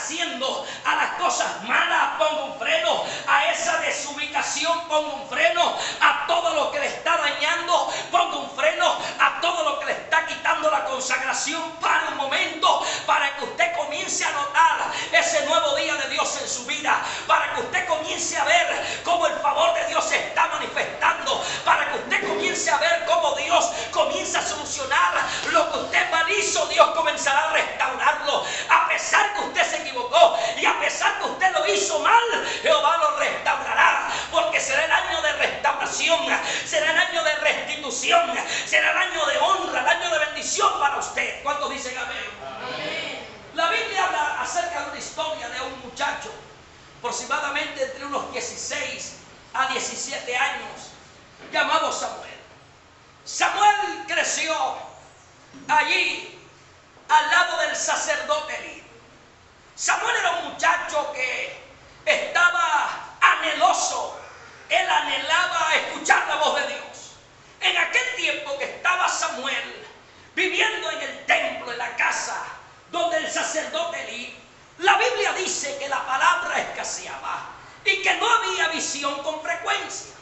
haciendo a las cosas malas, ponga un freno. A esa desubicación, ponga un freno. A todo lo que le está dañando, ponga un freno. A todo lo que le está quitando la consagración, para un momento, para que usted comience a notar ese nuevo día de Dios en su vida, para que usted comience a ver cómo el favor de Dios se está manifestando, para que usted comience a ver cómo Dios comienza a solucionar lo que usted mal hizo. Dios comenzará a restaurarlo. A pesar que usted se equivocó y a pesar que usted lo hizo mal, Jehová lo restaurará, porque será el año de restauración, será el año de restitución, será el año de honra, el año de bendición para usted. ¿Cuántos dicen amén? Amén. La Biblia habla acerca de una historia de un muchacho, aproximadamente entre unos 16 a 17 años, llamado Samuel. Samuel creció allí al lado del sacerdote Elí. Samuel era un muchacho que estaba anheloso. Él anhelaba escuchar la voz de Dios. En aquel tiempo que estaba Samuel viviendo en el templo, en la casa donde el sacerdote Elí, la Biblia dice que la palabra escaseaba y que no había visión con frecuencia.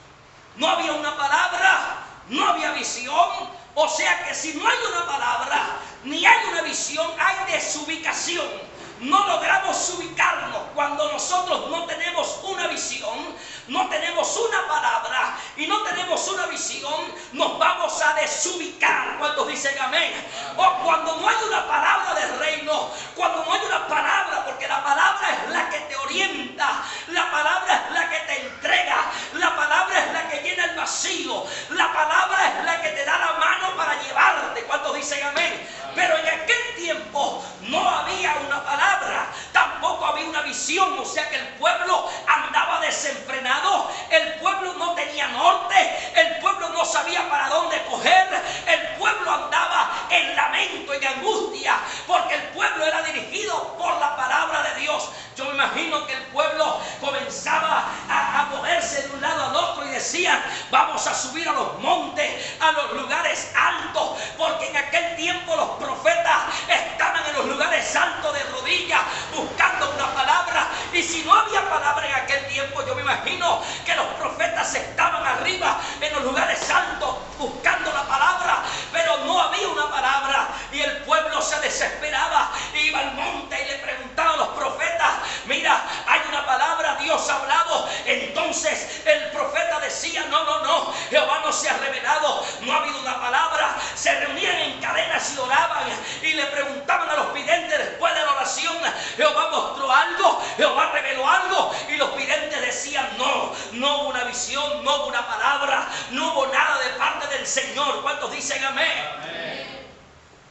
No había una palabra, no había visión. O sea que si no hay una palabra ni hay una visión, hay desubicación. No logramos ubicarnos. Cuando nosotros no tenemos una visión, no tenemos una palabra y no tenemos una visión, nos vamos a desubicar. ¿Cuántos dicen amén? O cuando no hay una palabra del reino, cuando no hay una palabra, porque la palabra es la que te orienta, la palabra es la que te entrega, la palabra es la que llena el vacío, la palabra es la que te da la mano para llevarte. ¿Cuántos dicen amén? Pero en aquel tiempo no había una palabra, tampoco había una visión. O sea que el pueblo andaba desenfrenado, el pueblo no tenía norte, el pueblo no sabía para dónde coger, el pueblo andaba en lamento, en angustia, porque el pueblo era dirigido por la palabra de Dios. Yo me imagino que el pueblo comenzaba a moverse de un lado al otro y decían: vamos a subir a los montes, a los lugares altos, porque en aquel tiempo los profetas estaban en los lugares altos de rodillas buscando una palabra. Y si no había palabra en aquel tiempo, yo me imagino que los profetas estaban arriba en los lugares altos buscando la palabra, pero no había una palabra y el pueblo se desesperaba, iba al monte y le preguntaba a los profetas: mira, hay una palabra, Dios ha hablado. Entonces el profeta decía: no, Jehová no se ha revelado, no ha habido una palabra. Se reunían en cadenas y oraban y le preguntaban a los videntes después de la oración: Jehová mostró algo, Jehová reveló algo. Y los videntes decían: no hubo una visión, no hubo una palabra, no hubo nada de parte del Señor. ¿Cuántos dicen amén? Amén.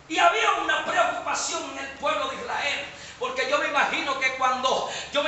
Y había una preocupación en el pueblo de Israel, porque yo me imagino que cuando no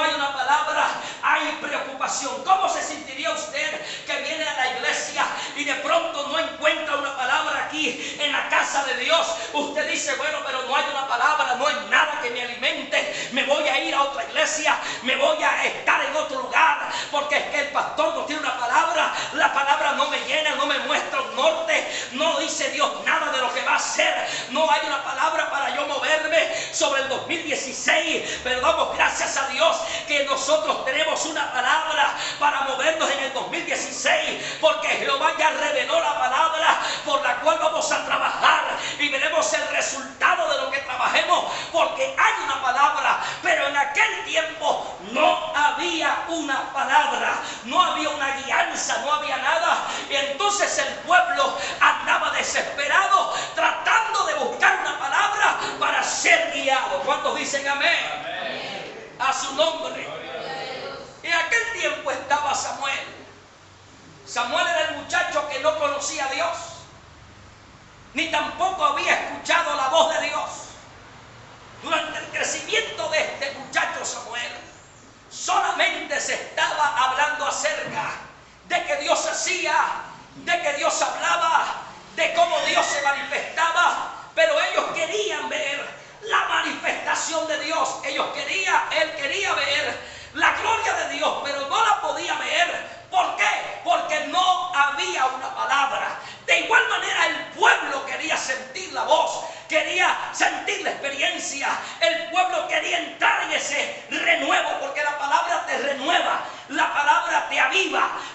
hay una palabra, hay preocupación. ¿Cómo se sentiría usted que viene a la iglesia y de pronto no encuentra una palabra aquí en la casa de Dios? Usted dice: bueno, pero no hay una palabra, no hay nada que me alimente, me voy a ir a otra iglesia, me voy a estar en otro lugar, porque es que el pastor no tiene una palabra, la palabra no me llena, no me muestra un norte, no dice Dios nada de lo que va a hacer, no hay una palabra para yo moverme sobre el 2016. Pero damos gracias a Dios que nosotros tenemos una palabra para movernos en el 2016, porque Jehová ya reveló la palabra por la cual vamos a trabajar y veremos el resultado de lo que trabajemos, porque hay una palabra. Pero en aquel tiempo no había una palabra, no había una guianza, no había nada. Y entonces el pueblo andaba desesperado tratando de buscar una palabra para ser guiado. ¿Cuántos dicen amén? Amén. A su nombre. En aquel tiempo estaba Samuel. Samuel era el muchacho que no conocía a Dios, ni tampoco había escuchado la voz de Dios. Durante el crecimiento de este muchacho Samuel, solamente se estaba hablando acerca de que Dios hacía, de que Dios hablaba, de cómo Dios se manifestaba, pero ellos querían ver la manifestación de Dios. Él quería ver la gloria de Dios, pero no la podía ver. ¿Por qué? Porque no había una palabra. De igual manera el pueblo quería sentir la voz, quería sentir la experiencia,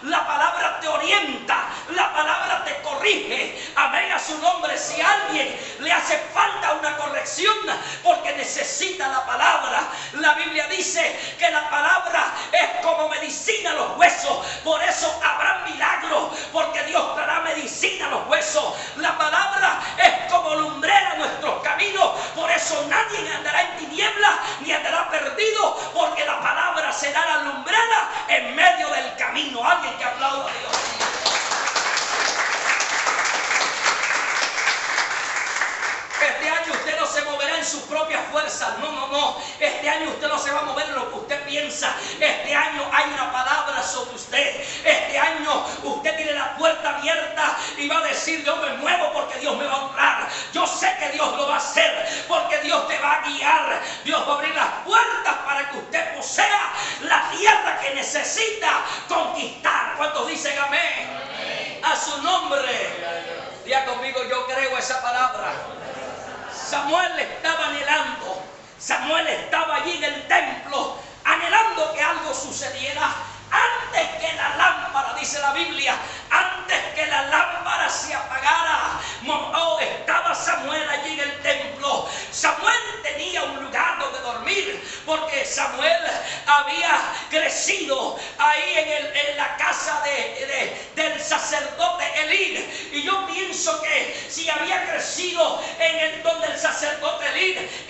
la palabra te orienta, la palabra te corrige. Amén a su nombre. Si a alguien le hace falta una corrección porque necesita la palabra, la Biblia dice que la palabra es como medicina a los huesos. Por eso habrá milagros, porque Dios dará medicina a los huesos. La palabra es como lumbrera a nuestros caminos. Por eso nadie andará en tinieblas ni andará perdido, porque la palabra será la lumbrera en medio del camino. Alguien que aplauda a Dios. Este año usted no se moverá en sus propias fuerzas. No. Este año usted no se va a mover en lo que usted piensa. Este año hay una palabra sobre usted. Este año usted tiene la puerta abierta y va a decir: yo me muevo porque Dios me va a honrar. Yo sé que Dios lo va a hacer porque Dios te va a guiar. Dios va a abrir las puertas para que usted posea la tierra que necesita conquistar. ¿Cuántos dicen amén? A su nombre. Diga conmigo: yo creo esa palabra. Samuel estaba anhelando. Samuel estaba allí en el templo anhelando que algo sucediera. Antes que la lámpara, dice la Biblia, antes que la lámpara se apagara, estaba Samuel allí en el templo. Samuel tenía un lugar donde dormir, porque Samuel había crecido ahí en la casa del sacerdote Elí. Y yo pienso que si había crecido donde el sacerdote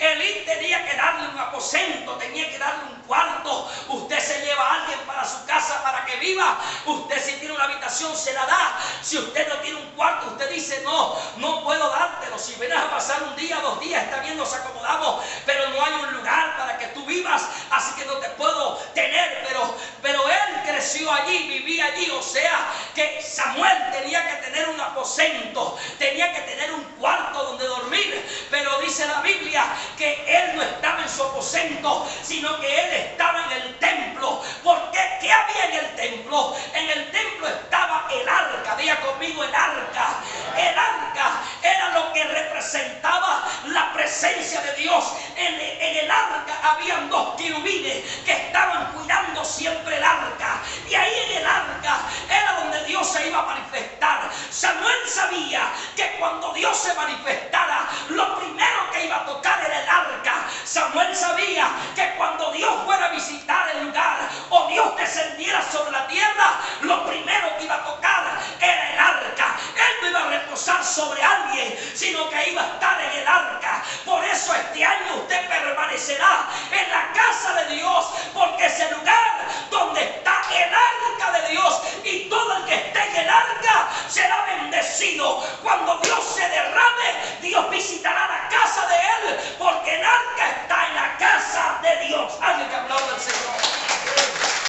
Elí tenía que darle un aposento, tenía que darle un cuarto. Usted se lleva a alguien para su casa para que viva. Usted, si tiene una habitación, se la da. Si usted no tiene un cuarto, usted dice: no puedo dártelo. Si vienes a pasar un día, 2 días, está bien, nos acomodamos, pero no hay un lugar para que tú vivas, así que no te puedo tener. Pero él creció allí, vivía allí. O sea que Samuel tenía que tener un aposento, tenía que tener un cuarto donde dormir. Pero dice la Biblia que él no estaba en su aposento, sino que él estaba en el templo. ¿Por qué? ¿Qué había en el templo? En el templo